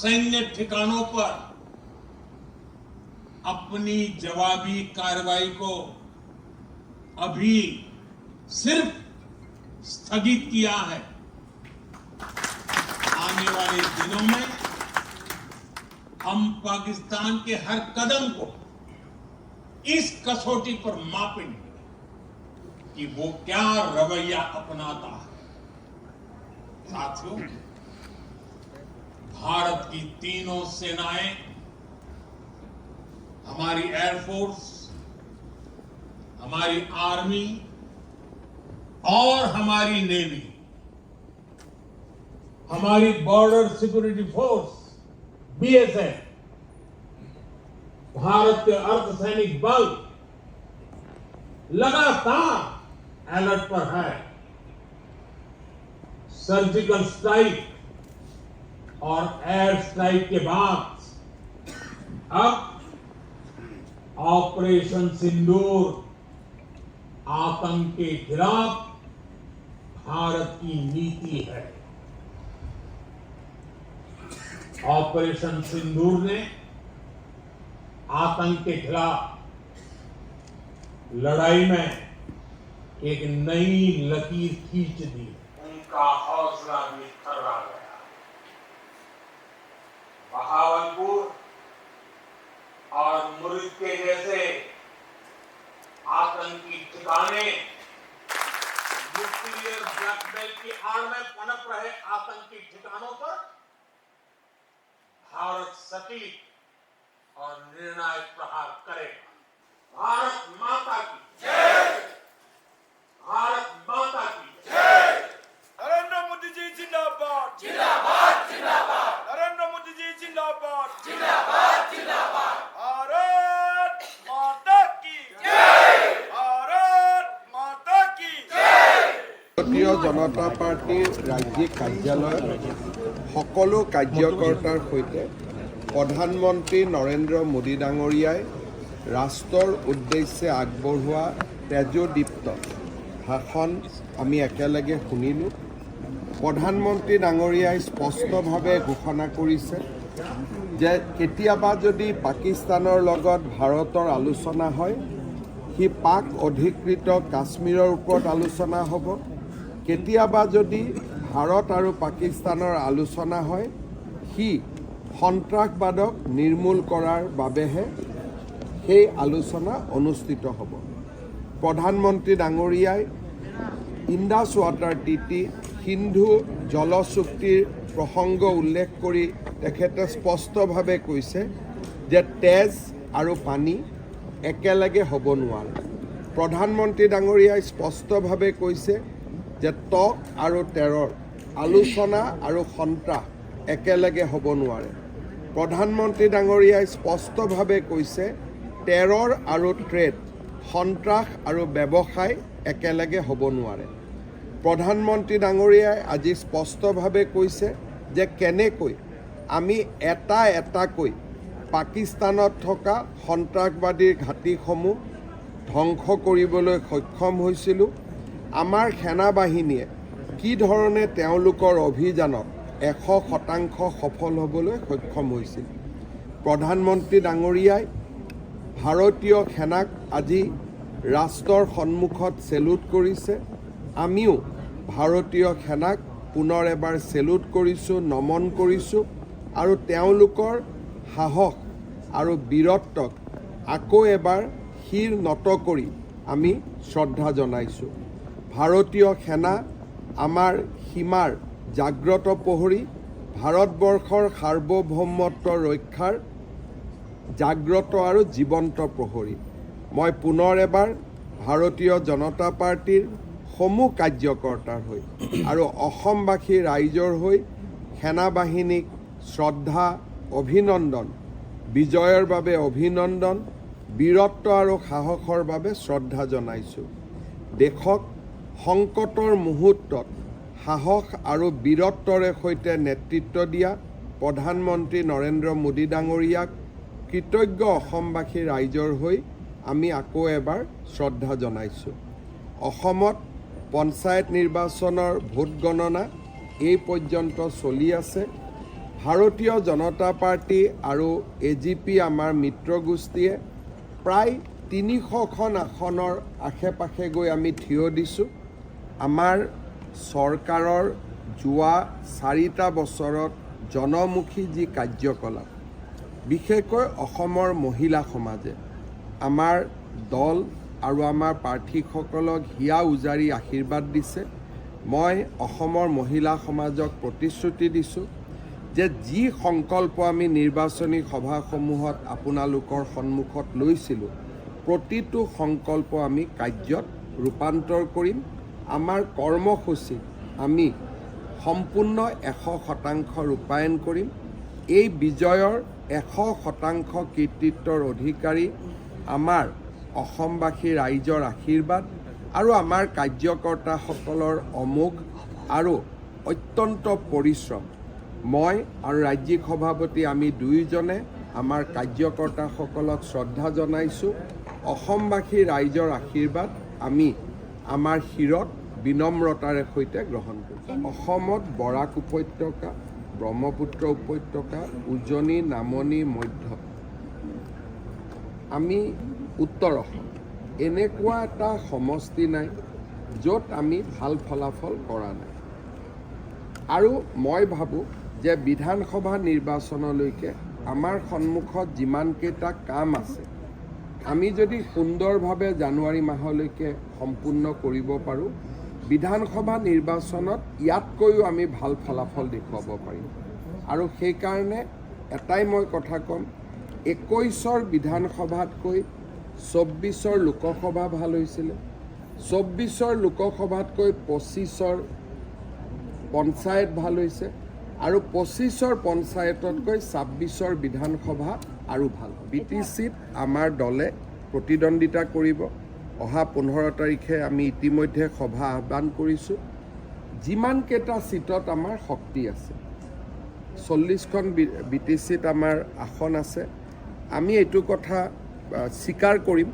सैन्य ठिकानों पर अपनी जवाबी कार्रवाई को अभी सिर्फ स्थगित किया है। आने वाले दिनों में हम पाकिस्तान के हर कदम को इस कसौटी पर मापेंगे कि वो क्या रवैया अपनाता है। साथियों, भारत की तीनों सेनाएं, हमारी एयरफोर्स, हमारी आर्मी और हमारी नेवी, हमारी border security force BSF, Bharat के अर्धसैनिक बल लगातार अलर्ट पर है। सर्जिकल स्ट्राइक और एयर स्ट्राइक के बाद अब ऑपरेशन सिंदूर आतंक के खिलाफ भारत की नीति है। ऑपरेशन सिंदूर ने आतंक के खिलाफ लड़ाई में एक नई लकीर खींच दी। उनका हौसला भी थर्रा गया। बहावलपुर और मुरीद के जैसे आतंकी ठिकाने, न्यूक्लियर ब्लैकमेल की आड़ में पनप रहे आतंकी ठिकानों पर भारत सटीक और निर्णायक प्रहार करेगा। भारत माता की जय! भारत माता की जय! नरेंद्र मोदी जी जिंदाबाद जिंदाबाद जिंदाबाद नरेंद्र मोदी जी जिंदाबाद जिंदाबाद जिंदाबाद भारत माता की जय! भारत माता की जय! ভাৰতীয় জনতা পাৰ্টীৰ ৰাজ্যিক কাৰ্যালয়ত সকলো কাৰ্যকৰ্তাৰ সৈতে প্ৰধানমন্ত্ৰী নৰেন্দ্ৰ মোদী ডাঙৰীয়াই ৰাষ্ট্ৰৰ উদ্দেশ্যে আগবঢ়োৱা তেজোদীপ্ত ভাষণ আমি একেলগে শুনিলোঁ। প্ৰধানমন্ত্ৰী ডাঙৰীয়াই স্পষ্টভাৱে ঘোষণা কৰিছে যে কেতিয়াবা যদি পাকিস্তানৰ লগত ভাৰতৰ আলোচনা হয়, সি পাক অধিকৃত কাশ্মীৰৰ ওপৰত আলোচনা হ'ব। কেতিয়াবা যদি ভাৰত আৰু পাকিস্তানৰ আলোচনা হয়, সি সন্ত্ৰাসবাদক নিৰ্মূল কৰাৰ বাবেহে সেই আলোচনা অনুষ্ঠিত হ'ব। প্ৰধানমন্ত্ৰী ডাঙৰীয়াই ইণ্ডাছ ৱাটাৰ ট্ৰিটি, সিন্ধু জল চুক্তিৰ প্ৰসংগ উল্লেখ কৰি তেখেতে স্পষ্টভাৱে কৈছে যে তেজ আৰু পানী একেলগে হ'ব নোৱাৰে। প্ৰধানমন্ত্ৰী ডাঙৰীয়াই স্পষ্টভাৱে কৈছে যে টক আৰু টেৰৰ আলোচনা আৰু সন্ত্ৰাস একেলগে হ'ব নোৱাৰে। প্ৰধানমন্ত্ৰী ডাঙৰীয়াই স্পষ্টভাৱে কৈছে টেৰৰ আৰু ট্ৰেড, সন্ত্ৰাস আৰু ব্যৱসায় একেলগে হ'ব নোৱাৰে। প্ৰধানমন্ত্ৰী ডাঙৰীয়াই আজি স্পষ্টভাৱে কৈছে যে কেনেকৈ আমি এটা এটাকৈ পাকিস্তানত থকা সন্ত্ৰাসবাদীৰ ঘাটিসমূহ ধ্বংস কৰিবলৈ সক্ষম হৈছিলোঁ। আমাৰ সেনাবাহিনীয়ে কি ধৰণে তেওঁলোকৰ অভিযানত 100% সফল হ'বলৈ সক্ষম হৈছিল। প্ৰধানমন্ত্ৰী ডাঙৰীয়াই ভাৰতীয় সেনাক আজি ৰাষ্ট্ৰৰ সন্মুখত চেলুট কৰিছে। আমিও ভাৰতীয় সেনাক পুনৰ এবাৰ চেলুট কৰিছোঁ, নমন কৰিছোঁ আৰু তেওঁলোকৰ সাহস আৰু বীৰত্বক আকৌ এবাৰ শিৰ নত কৰি আমি শ্ৰদ্ধা জনাইছোঁ। ভাৰতীয় সেনা আমাৰ সীমাৰ জাগ্ৰত প্ৰহৰী, ভাৰতবৰ্ষৰ সাৰ্বভৌমত্ব ৰক্ষাৰ জাগ্ৰত আৰু জীৱন্ত প্ৰহৰী। মই পুনৰ এবাৰ ভাৰতীয় জনতা পাৰ্টীৰ সমূহ কাৰ্যকৰ্তাৰ হৈ আৰু অসমবাসী ৰাইজৰ হৈ সেনাবাহিনীক শ্ৰদ্ধা, অভিনন্দন, বিজয়ৰ বাবে অভিনন্দন, বীৰত্ব আৰু সাহসৰ বাবে শ্ৰদ্ধা জনাইছোঁ। দেশক সংকটৰ মুহূৰ্তত সাহস আৰু বীৰত্বৰে সৈতে নেতৃত্ব দিয়া প্ৰধানমন্ত্ৰী নৰেন্দ্ৰ মোদী ডাঙৰীয়াক কৃতজ্ঞ অসমবাসী ৰাইজৰ হৈ আমি আকৌ এবাৰ শ্ৰদ্ধা জনাইছোঁ। অসমত পঞ্চায়ত নিৰ্বাচনৰ ভোট গণনা এই পৰ্যন্ত চলি আছে। ভাৰতীয় জনতা পাৰ্টি আৰু AGP আমাৰ মিত্ৰগোষ্ঠীয়ে প্ৰায় 300খন আসনৰ আশে পাশে গৈ আমি থিয় দিছোঁ। আমাৰ চৰকাৰৰ যোৱা 4টা বছৰত জনমুখী যি কাৰ্যকলাপ, বিশেষকৈ অসমৰ মহিলা সমাজে আমাৰ দল আৰু আমাৰ প্ৰাৰ্থীসকলক হিয়া উজাৰি আশীৰ্বাদ দিছে। মই অসমৰ মহিলা সমাজক প্ৰতিশ্ৰুতি দিছোঁ যে যি সংকল্প আমি নিৰ্বাচনী সভাসমূহত আপোনালোকৰ সন্মুখত লৈছিলোঁ, প্ৰতিটো সংকল্প আমি কাৰ্যত ৰূপান্তৰ কৰিম। আমাৰ কৰ্মসূচী আমি সম্পূৰ্ণ 100% ৰূপায়ণ কৰিম। এই বিজয়ৰ 100% কৃতিত্বৰ অধিকাৰী আমাৰ অসমবাসী ৰাইজৰ আশীৰ্বাদ আৰু আমাৰ কাৰ্যকৰ্তাসকলৰ অমোঘ আৰু অত্যন্ত পৰিশ্ৰম। মই আৰু ৰাজ্যিক সভাপতি আমি দুয়োজনে আমাৰ কাৰ্যকৰ্তাসকলক শ্ৰদ্ধা জনাইছোঁ। অসমবাসী ৰাইজৰ আশীৰ্বাদ আমি আমাৰ শিৰত বিনম্ৰতাৰে সৈতে গ্ৰহণ কৰিছোঁ। অসমত বৰাক উপত্যকা, ব্ৰহ্মপুত্ৰ উপত্যকা, উজনি, নামনি, মধ্য, আমি উত্তৰ অসম, এনেকুৱা এটা সমষ্টি নাই য'ত আমি ভাল ফলাফল কৰা নাই। আৰু মই ভাবোঁ যে বিধানসভা নিৰ্বাচনলৈকে আমাৰ সন্মুখত যিমানকেইটা কাম আছে, আমি যদি সুন্দৰভাৱে জানুৱাৰী মাহলৈকে সম্পূৰ্ণ কৰিব পাৰোঁ, বিধানসভা নিৰ্বাচনত ইয়াতকৈও আমি ভাল ফলাফল দেখুৱাব পাৰিম। আৰু সেইকাৰণে এটাই মই কথা ক'ম, 21ৰ বিধানসভাতকৈ 24ৰ লোকসভা ভাল হৈছিলে, 24ৰ লোকসভাতকৈ 25ৰ পঞ্চায়ত ভাল হৈছে, আৰু 25ৰ পঞ্চায়ততকৈ 26ৰ বিধানসভা আৰু ভাল। BTCত আমাৰ দলে প্ৰতিদ্বন্দ্বিতা কৰিব। অহা 15 তাৰিখে আমি ইতিমধ্যে সভা আহ্বান কৰিছোঁ। যিমানকেইটা চিটত আমাৰ শক্তি আছে, 40খন BTCত আমাৰ আসন আছে, আমি এইটো কথা স্বীকাৰ কৰিম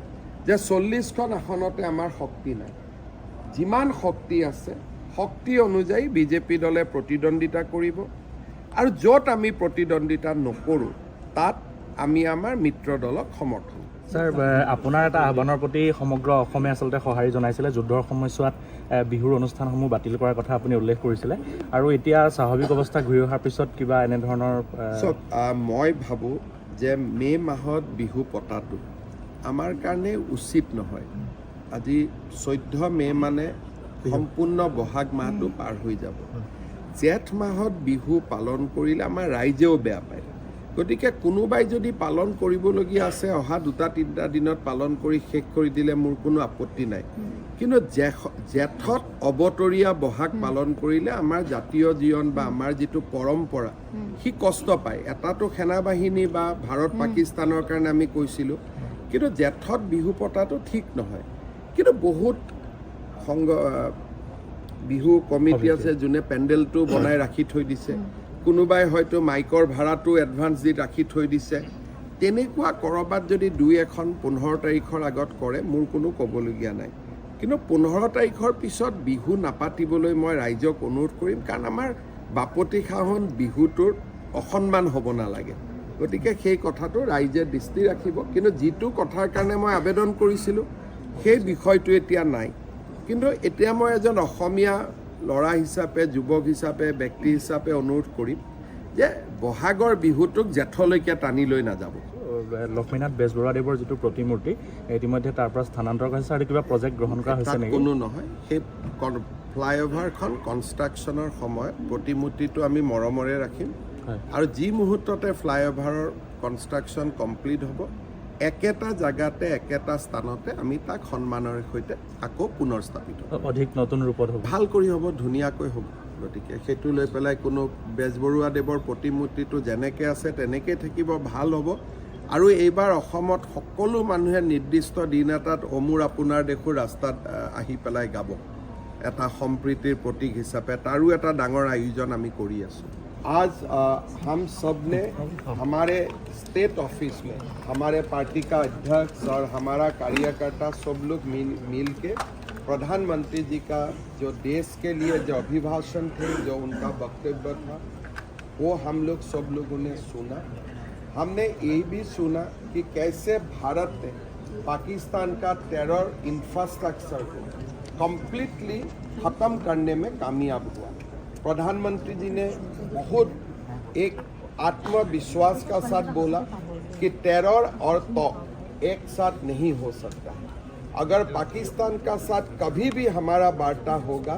যে 40খন আসনতে আমাৰ শক্তি নাই। যিমান শক্তি আছে, শক্তি অনুযায়ী BJP দলে প্ৰতিদ্বন্দ্বিতা কৰিব। আৰু য'ত আমি প্ৰতিদ্বন্দ্বিতা নকৰোঁ, তাত আমি আমাৰ মিত্ৰ দলক সমৰ্থন। স্যাৰ, আপোনাৰ এটা আহ্বানৰ প্ৰতি সমগ্ৰ অসমে আচলতে সঁহাৰি জনাইছিলে। যুদ্ধৰ সময়ছোৱাত বিহুৰ অনুষ্ঠানসমূহ বাতিল কৰাৰ কথা আপুনি উল্লেখ কৰিছিলে, আৰু এতিয়া স্বাভাৱিক অৱস্থা ঘূৰি অহাৰ পিছত কিবা এনেধৰণৰ মই ভাবোঁ যে মে' মাহত বিহু পতাটো আমাৰ কাৰণে উচিত নহয়। আজি 14 মে' মানে সম্পূৰ্ণ বহাগ মাহটো পাৰ হৈ যাব। জেঠ মাহত বিহু পালন কৰিলে আমাৰ ৰাইজেও বেয়া পায়। গতিকে কোনোবাই যদি পালন কৰিবলগীয়া আছে, অহা 2-3 দিনত পালন কৰি শেষ কৰি দিলে মোৰ কোনো আপত্তি নাই। কিন্তু জেঠত অবতৰীয়া বহাগ পালন কৰিলে আমাৰ জাতীয় জীৱন বা আমাৰ যিটো পৰম্পৰা, সি কষ্ট পায়। এটাতো সেনাবাহিনী বা ভাৰত পাকিস্তানৰ কাৰণে আমি কৈছিলোঁ, কিন্তু জেঠত বিহু পতাটো ঠিক নহয়। কিন্তু বহুত বিহু কমিটি আছে যোনে পেণ্ডেলটো বনাই ৰাখি থৈ দিছে, কোনোবাই হয়তো মাইকৰ ভাড়াটো এডভান্স দি ৰাখি থৈ দিছে। তেনেকুৱা ক'ৰবাত যদি 2-1খন 15 তাৰিখৰ আগত কৰে, মোৰ কোনো ক'বলগীয়া নাই। কিন্তু 15 তাৰিখৰ পিছত বিহু নাপাতিবলৈ মই ৰাইজক অনুৰোধ কৰিম, কাৰণ আমাৰ বাপতিসাহোন বিহুটোৰ অসন্মান হ'ব নালাগে। গতিকে সেই কথাটো ৰাইজে দৃষ্টি ৰাখিব। কিন্তু যিটো কথাৰ কাৰণে মই আবেদন কৰিছিলোঁ, সেই বিষয়টো এতিয়া নাই। কিন্তু এতিয়া মই এজন অসমীয়া ল'ৰা হিচাপে, যুৱক হিচাপে, ব্যক্তি হিচাপে অনুৰোধ কৰিম যে বহাগৰ বিহুটোক জেঠলৈকে টানি লৈ নাযাব। লক্ষ্মীনাথ বেজবৰুৱাদেৱৰ যিটো প্ৰতিমূৰ্তি ইতিমধ্যে তাৰ পৰা স্থানান্তৰ কৰিছে, আৰু কিবা প্ৰজেক্ট গ্ৰহণ কৰা হৈছে নেকি? কোনো নহয়। সেই ফ্লাইঅভাৰখন কনষ্ট্ৰাকশ্যনৰ সময়ত প্ৰতিমূৰ্তিটো আমি মৰমৰে ৰাখিম, আৰু যি মুহূৰ্ততে ফ্লাইঅভাৰৰ কনষ্ট্ৰাকশ্যন কমপ্লিট হ'ব, একেটা জাগাতে একেটা স্থানতে আমি তাক সন্মানৰ সৈতে আকৌ পুনৰ স্থাপিত অধিক নতুন ৰূপত হ'ব, ভাল কৰি হ'ব, ধুনীয়াকৈ হ'ব। গতিকে সেইটো লৈ পেলাই কোনো বেজবৰুৱাদেৱৰ প্ৰতিমূৰ্তিটো যেনেকৈ আছে তেনেকৈ থাকিব, ভাল হ'ব। আৰু এইবাৰ অসমত সকলো মানুহে নিৰ্দিষ্ট দিন এটাত অমূৰ আপোনাৰ দেখোঁ ৰাস্তাত আহি পেলাই গাব, এটা সম্প্ৰীতিৰ প্ৰতীক হিচাপে তাৰো এটা ডাঙৰ আয়োজন আমি কৰি আছোঁ। आज हम सब ने हमारे स्टेट ऑफिस में हमारे पार्टी का अध्यक्ष और हमारा कार्यकर्ता सब लोग मिल के प्रधानमंत्री जी का जो देश के लिए जो अभिभाषण थे, जो उनका वक्तव्य था, वो हम लोग सब लोगों ने सुना। हमने ये भी सुना कि कैसे भारत ने पाकिस्तान का टेरर इंफ्रास्ट्रक्चर को कम्प्लीटली ख़त्म करने में कामयाब हुआ। प्रधानमंत्री जी ने बहुत एक आत्मविश्वास का साथ बोला कि टेरर और तौक एक साथ नहीं हो सकता है। अगर पाकिस्तान का साथ कभी भी हमारा वार्ता होगा,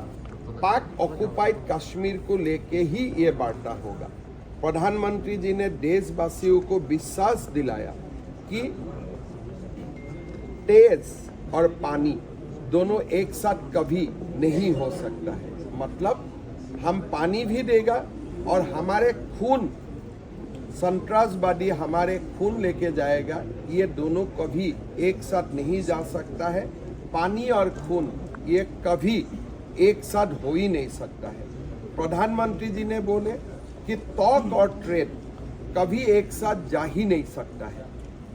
पाक ऑक्युपाइड कश्मीर को लेके ही ये वार्ता होगा। प्रधानमंत्री जी ने देशवासियों को विश्वास दिलाया कि तेज और पानी दोनों एक साथ कभी नहीं हो सकता है। मतलब हम पानी भी देगा और हमारे खून, संतरासवादी हमारे खून लेके जाएगा, ये दोनों कभी एक साथ नहीं जा सकता है। पानी और खून ये कभी एक साथ हो ही नहीं सकता है। प्रधानमंत्री जी ने बोले कि तौक और ट्रेड कभी एक साथ जा ही नहीं सकता है।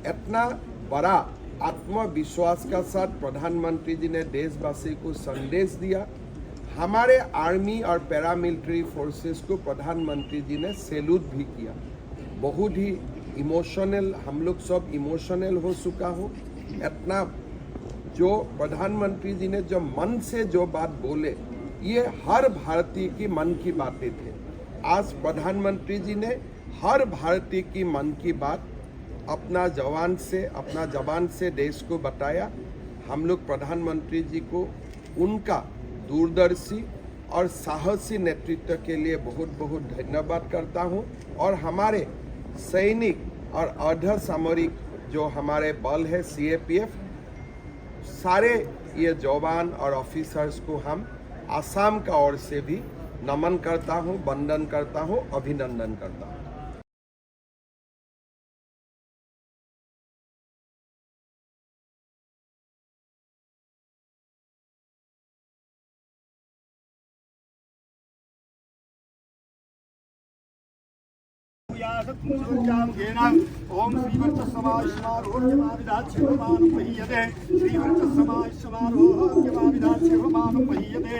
इतना बड़ा आत्मविश्वास का साथ प्रधानमंत्री जी ने देशवासी को संदेश दिया। हमारे आर्मी और पैरामिलिट्री फोर्सेस को प्रधानमंत्री जी ने सैल्यूट भी किया। बहुत ही इमोशनल, हम लोग सब इमोशनल हो चुका हो। इतना जो प्रधानमंत्री जी ने जो मन से जो बात बोले, ये हर भारतीय की मन की बातें थे। आज प्रधानमंत्री जी ने हर भारतीय की मन की बात अपना जवान से देश को बताया। हम लोग प्रधानमंत्री जी को उनका दूरदर्शी और साहसी नेतृत्व के लिए बहुत बहुत धन्यवाद करता हूं। और हमारे सैनिक और अर्धसामरिक जो हमारे बल है CAPF, सारे ये जवान और ऑफिसर्स को हम आसाम का ओर से भी नमन करता हूं, वंदन करता हूं, अभिनंदन करता हूं। ओम श्रीवर्चस्समायुष्मारोग्यमाविधाच्छिवमानुपहीयते श्रीवर्चस्समायुष्मारोग्यमाविधाच्छिवमानुपहीयते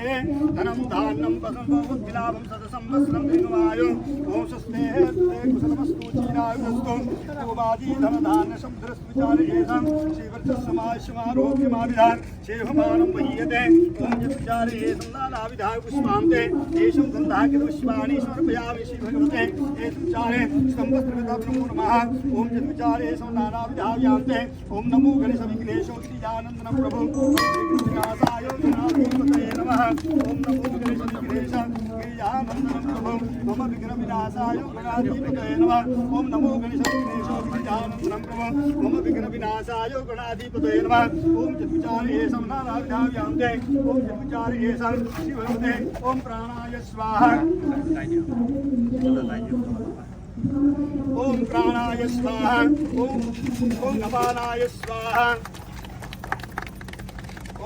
धनं धान्यं वसन्तोत्तिलाभं सदसंवत्सरं दीर्घमायुः ओम स्वस्तेः कुशलमस्तु चिरायुस्तु गोवादी धनधान्यशब्दरस्विचारेषां श्रीवर्चस्समायुष्मारोग्यमाविधाच्छिवमानुपहीयते ओम यत्विचारेषं नानाविधाय पुष्पान्ते येषं गन्धाकिदुष्पाणि समर्पयामि श्रीभगवते एषं चारे स्तंभस्त्रविदब्रह्मो नमः ओम जन्मचारे नानाविधायान्ते ओम नमो गणेशविघ्नेशोत्तिजानन्दनं प्रभु विघ्नासाय गणाधिपतये नमः ओम नमो गणेशविघ्नेशगिरिजानन्दनं प्रभु मम विघ्नविनाशाय गणाधिपतये नमः ओम नमो गणेशविघ्नेशोत्तिजानन्दनं प्रभु मम विघ्नविनाशाय गणाधिपतये नमः ओम जन्मचारे नानाविधायान्ते ओम जन्मचारे शिवते ओम प्राणाय स्वाहा ओम प्राणाय स्वाहा ओम अपानाय स्वाहा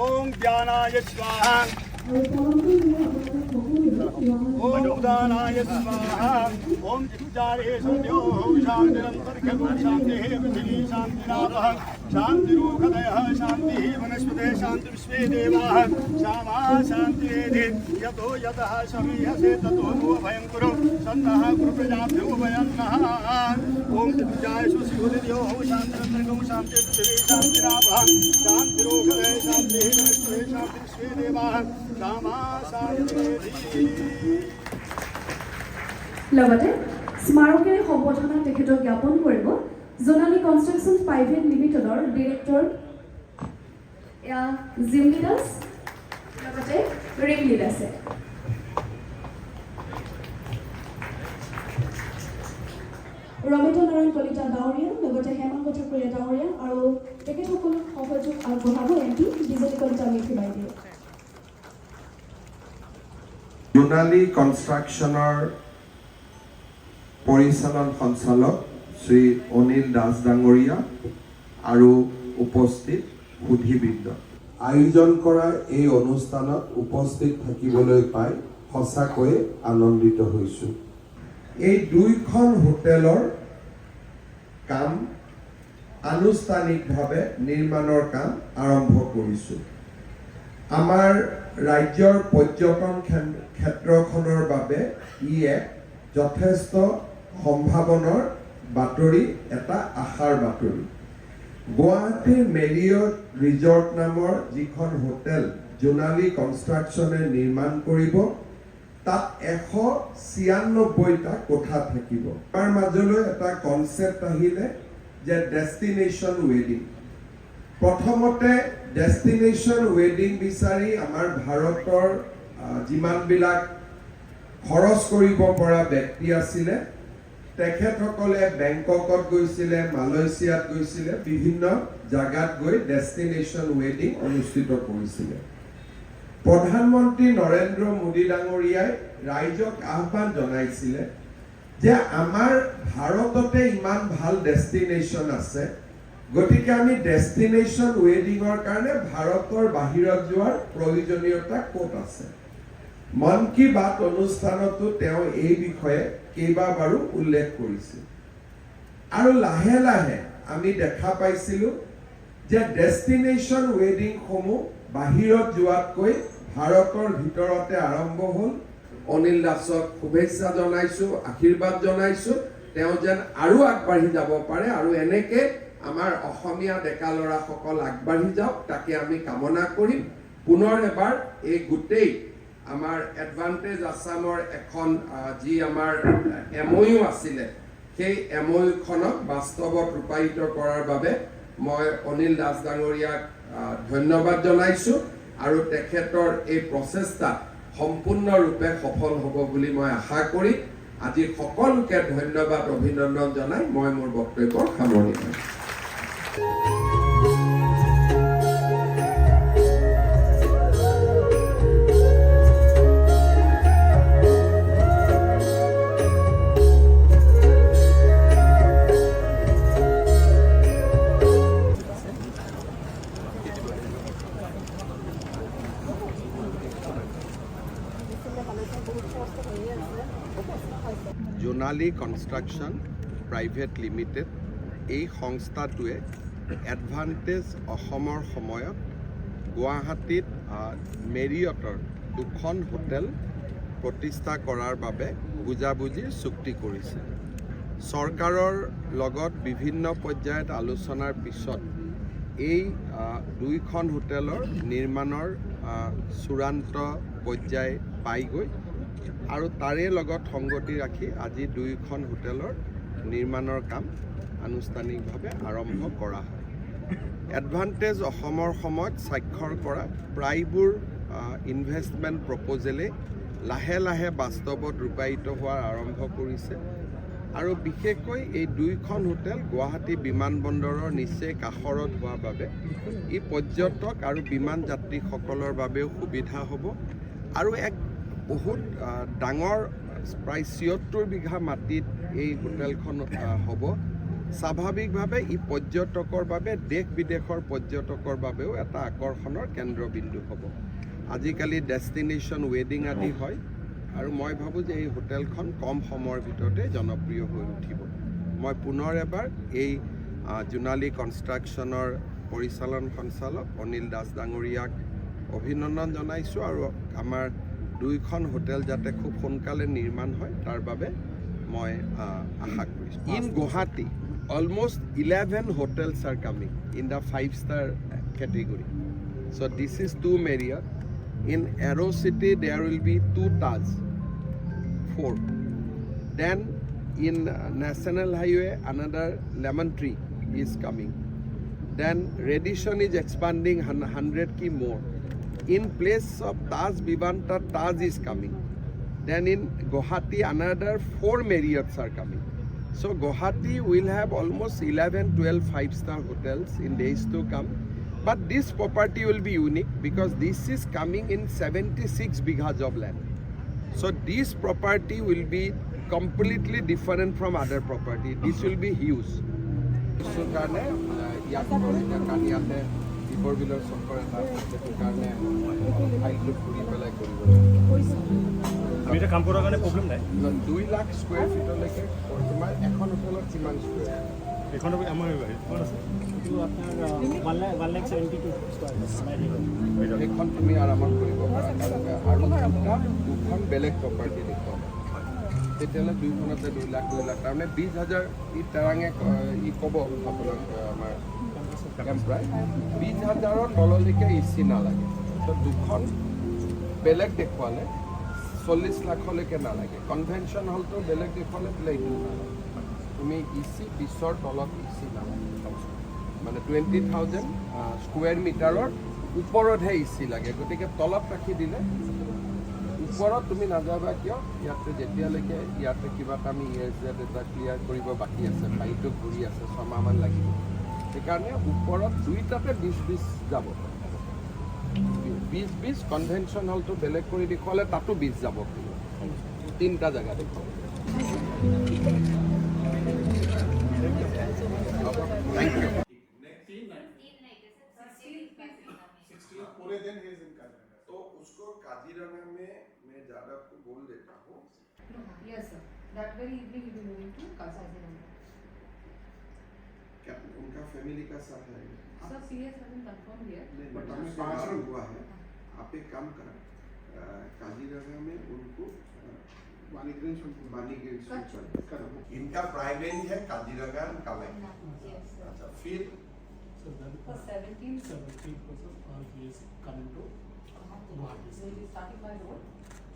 ओम ज्ञानाय स्वाहा ओम उदानाय स्वाहा ओम चित्तारेषु शान्तिरन्तरिक्षगो शान्तिः पृथिवी शान्तिरापः शान्तिरूपदयः शान्तिः वनस्पतयः शान्ति विश्वे देवाः श्यामा शान्तिरेधि यतो यतः शमीयसे ततो नो भयं कुरु सन्नः कुरु प्रजाभ्यो भयन्नः ओम चित्तारेषु शिवदियो शान्तिरन्तरिक्षगो शान्ति पृथिवी शान्तिरापः शान्तिरूपदयः शान्तिः वनस्पतयः शान्ति विश्वे देवाः লগতে স্মাৰকেৰে সম্বৰ্ধনা তেখেতক জ্ঞাপন কৰিব জোনালী কনষ্ট্ৰাকশ্যন প্ৰাইভেট লিমিটেডৰ ডিৰেক্টৰ জিমলি দাস, লগতে ৰেগলি দাসে। ৰমেন্দ্ৰ নাৰায়ণ কলিতা ডাঙৰীয়া, লগতে হেমন্ত ঠাকুৰীয়া ডাঙৰীয়া আৰু তেখেতসকলক সহযোগ আগবঢ়াব MP বিজেপি কলিতা মেথি বাইদেৱে। জোনালী কনষ্ট্ৰাকশ্যনৰ পৰিচালন সঞ্চালক শ্ৰী অনিল দাস ডাঙৰীয়া আৰু উপস্থিত সুধীবৃন্দ, আয়োজন কৰা এই অনুষ্ঠানত উপস্থিত থাকিবলৈ পাই সঁচাকৈয়ে আনন্দিত হৈছোঁ। এই দুইখন হোটেলৰ কাম আনুষ্ঠানিকভাৱে নিৰ্মাণৰ কাম আৰম্ভ কৰিছোঁ। আমাৰ ৰাজ্যৰ পৰ্যটন ক্ষেত্ৰখনৰ বাবে ই এক যথেষ্ট সম্ভাৱনাৰ বাতৰি, এটা আশাৰ বাতৰি। গুৱাহাটীৰ মেৰিয়ট ৰিজৰ্ট নামৰ যিখন হোটেল জোনালী কনষ্ট্ৰাকশ্যনে নিৰ্মাণ কৰিব, তাত 196টা কোঠা থাকিব। তাৰ মাজলৈ এটা কনচেপ্ট আহিলে যে ডেষ্টিনেশ্যন ৱেডিং। প্ৰথমতে ডেষ্টিনেশ্যন ৱেডিং বিচাৰি আমাৰ ভাৰতৰ যিমানবিলাক খৰচ কৰিব পৰা ব্যক্তি আছিলে, তেখেতসকলে বেংককত গৈছিলে, মালয়েছিয়াত গৈছিলে, বিভিন্ন জাগাত গৈ ডেষ্টিনেশ্যন ৱেডিং অনুষ্ঠিত কৰিছিলে। প্ৰধানমন্ত্ৰী নৰেন্দ্ৰ মোদী ডাঙৰীয়াই ৰাইজক আহ্বান জনাইছিলে যে আমাৰ ভাৰততে ইমান ভাল ডেষ্টিনেশ্যন আছে, গতিকে আমি ডেষ্টিনেশ্যন ৱেডিঙৰ কাৰণে ভাৰতৰ বাহিৰত যোৱাৰ প্ৰয়োজনীয়তা ক'ত আছে। মন কী বাত অনুষ্ঠানতো তেওঁ এই বিষয়ে কেইবাবাৰো উল্লেখ কৰিছিল। আৰু লাহে লাহে আমি দেখা পাইছিলোঁ যে ডেষ্টিনেশ্যন ৱেডিংসমূহ বাহিৰত যোৱাতকৈ ভাৰতৰ ভিতৰতে আৰম্ভ হ'ল। অনিল দাসক শুভেচ্ছা জনাইছোঁ, আশীৰ্বাদ জনাইছোঁ, তেওঁ যেন আৰু আগবাঢ়ি যাব পাৰে আৰু এনেকৈ আমাৰ অসমীয়া ডেকা ল'ৰাসকল আগবাঢ়ি যাওক, তাকে আমি কামনা কৰিম। পুনৰ এবাৰ এই গোটেই আমাৰ এডভান্টেজ আছামৰ এখন যি আমাৰ MOU আছিলে, সেই MOUখনক বাস্তৱত ৰূপায়িত কৰাৰ বাবে মই অনিল দাস ডাঙৰীয়াক ধন্যবাদ জনাইছোঁ আৰু তেখেতৰ এই প্ৰচেষ্টা সম্পূৰ্ণৰূপে সফল হ'ব বুলি মই আশা কৰি আজি সকলোকে ধন্যবাদ অভিনন্দন জনাই মই মোৰ বক্তব্য সামৰণি মাৰিছোঁ। জোনালী কনষ্ট্ৰাকশ্যন প্ৰাইভেট লিমিটেড, এই সংস্থাটোৱে এডভান্টেজ অসমৰ সময়ত গুৱাহাটীত মেৰিয়টৰ 2খন হোটেল প্ৰতিষ্ঠা কৰাৰ বাবে বুজাবুজিৰ চুক্তি কৰিছে। চৰকাৰৰ লগত বিভিন্ন পৰ্যায়ত আলোচনাৰ পিছত এই 2খন হোটেলৰ নিৰ্মাণৰ চূড়ান্ত পৰ্যায় পাইগৈ আৰু তাৰে লগত সংগতি ৰাখি আজি 2খন হোটেলৰ নিৰ্মাণৰ কাম আনুষ্ঠানিকভাৱে আৰম্ভ কৰা হয়। এডভান্টেজ অসমৰ সময়ত স্বাক্ষৰ কৰা প্ৰায়বোৰ ইনভেষ্টমেণ্ট প্ৰপ'জেলে লাহে লাহে বাস্তৱত ৰূপায়িত হোৱাৰ আৰম্ভ কৰিছে আৰু বিশেষকৈ এই 2খন হোটেল গুৱাহাটী বিমানবন্দৰৰ নিচেই কাষৰত হোৱাৰ বাবে ই পৰ্যটক আৰু বিমান যাত্ৰীসকলৰ বাবেও সুবিধা হ'ব আৰু এক বহুত ডাঙৰ প্ৰায় 76 বিঘা মাটিত এই হোটেলখন হ'ব। স্বাভাৱিকভাৱে ই পৰ্যটকৰ বাবে, দেশ বিদেশৰ পৰ্যটকৰ বাবেও এটা আকৰ্ষণৰ কেন্দ্ৰবিন্দু হ'ব। আজিকালি ডেষ্টিনেশ্যন ৱেডিং আদি হয় আৰু মই ভাবোঁ যে এই হোটেলখন কম সময়ৰ ভিতৰতে জনপ্ৰিয় হৈ উঠিব। মই পুনৰ এবাৰ এই জোনালী কনষ্ট্ৰাকশ্যনৰ পৰিচালন সঞ্চালক অনিল দাস ডাঙৰীয়াক অভিনন্দন জনাইছোঁ আৰু আমাৰ 2খন হোটেল যাতে খুব সোনকালে নিৰ্মাণ হয় তাৰ বাবে মই আশা কৰিছোঁ। In Guwahati almost 11 hotels are coming in the 5-star category. So this is 2 Marriott. In Aero City there will be 2 Taj, 4. Then in National Highway another Lemon Tree is coming. Then Radisson is expanding 100 key more. In place of Taj Vivanta, Taj is coming. Then in Guwahati another 4 Marriotts are coming. So Guwahati will have almost 11-12 5-star hotels in days to come. But this property will be unique because this is coming in 76 bighas of land. So this property will be completely different from other property. This will be huge. So karne yaku kaniyate before bilar sonkor eta jetu karne file puri pelai koribo আমি এটা কাম কৰাৰ কাৰণে problem নাই। 2 lakh square ফিটলৈকে তোমাৰ এখন হোটেলত কিমান স্কোয়াৰ? এখন আমাৰ কিমান আছে? সেইখন তুমি আৰামত কৰিব পাৰা আৰু 2খন বেলেগ প্ৰপাৰ্টি দেখুৱাম। তেতিয়াহ'লে দুইখনতে 2 লাখ তাৰমানে 20,000 ই তেৰাঙে ই ক'ব আপোনাক আমাৰ এমপ্লয় 20,000ৰ তললৈকে ইচি নালাগে। তো দুখন বেলেগ দেখুৱালে 40 লাখলৈকে নালাগে। কনভেনশ্যন হলটো বেলেগ দেখুৱালে বোলে এইটো নালাগে। তুমি ইচি 20ৰ তলত ইচি নালাগে, মানে 20,000 স্কুৱেৰ মিটাৰৰ ওপৰতহে ইচি লাগে। গতিকে তলত ৰাখি দিলে ওপৰত তুমি নাযাবা কিয়, ইয়াতে যেতিয়ালৈকে ইয়াতে কিবা এটা আমি ESZ এটা ক্লিয়াৰ কৰিব বাকী আছে, ফাইলটো ঘূৰি আছে, 6 মাহমান লাগিব। সেইকাৰণে ওপৰত দুইটাতে 20-20 যাব। 20-20 কনভেনশ্যন হলটো বেলেগ কৰি দেখুৱালে তাতো 20 যাব, 3টা জেগা দেখুৱাব। Thank you. पूरे दिन ही इज इन काजीरंगा। तो उसको काजीरंगा में मैं ज़्यादा आपको बोल देता हूँ। Yes, sir. That very evening he will be moving to Kaziranga. क्या उनका फैमिली का साथ है? Sir, CS hasn't confirmed yet. नहीं, but हमें बात हुआ है। आप एक काम करें, काजीरंगा में उनको बानीगंज करो। इनका प्राइमरी है काजीरंगा और कामाख्या। Yes, sir. अच्छा, फिर For 17th, 17% he is coming to Guwahati. will be starting by road.